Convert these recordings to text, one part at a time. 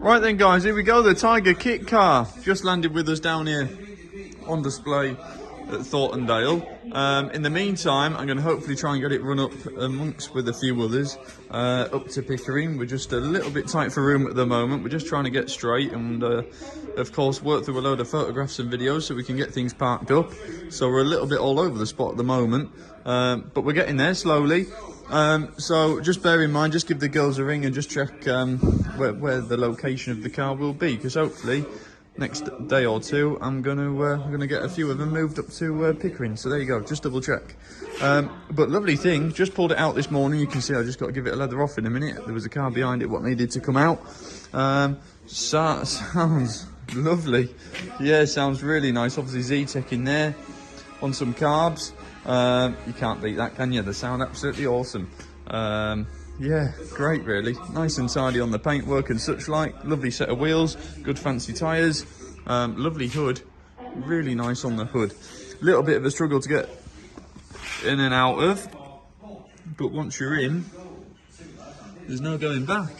Right then guys, here we go, the Tiger kit car. Just landed with us down here on display at Thorntondale. In the meantime, I'm going to hopefully try and get it run up amongst with a few others up to Pickering. We're just a little bit tight for room at the moment. We're just trying to get straight and of course work through a load of photographs and videos so we can get things parked up. So we're a little bit all over the spot at the moment, but we're getting there slowly. So just bear in mind, just give the girls a ring and just check where the location of the car will be, because hopefully next day or two I'm gonna get a few of them moved up to Pickering. So there you go, just double check. But lovely thing, just pulled it out this morning. You can see I just got to give it a leather off in a minute. There was a car behind it what needed to come out. Sounds lovely. Yeah, sounds really nice. Obviously Z-Tech in there on some carbs. You can't beat that, can you? They sound absolutely awesome. Yeah, great really. Nice and tidy on the paintwork and such like. Lovely set of wheels, good fancy tyres, lovely hood, really nice on the hood. Little bit of a struggle to get in and out of, but once you're in, there's no going back.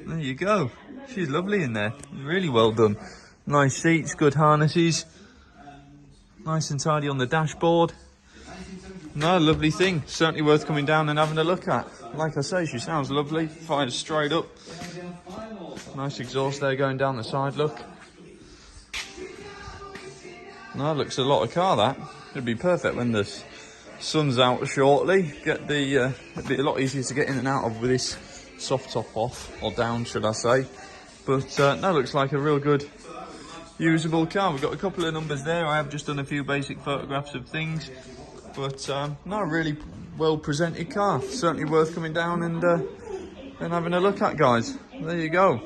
There you go. She's lovely in there, really well done. Nice seats, good harnesses, nice and tidy on the dashboard. No, lovely thing. Certainly worth coming down and having a look at. Like I say, she sounds lovely. Fires straight up. Nice exhaust there going down the side, look. No, looks a lot of car, that. It'd be perfect when the sun's out shortly. It'd be a lot easier to get in and out of with this soft top off, or down should I say. But no, looks like a real good usable car. We've got a couple of numbers there. I have just done a few basic photographs of things. But no, really well presented car. Certainly worth coming down and having a look at, guys. There you go.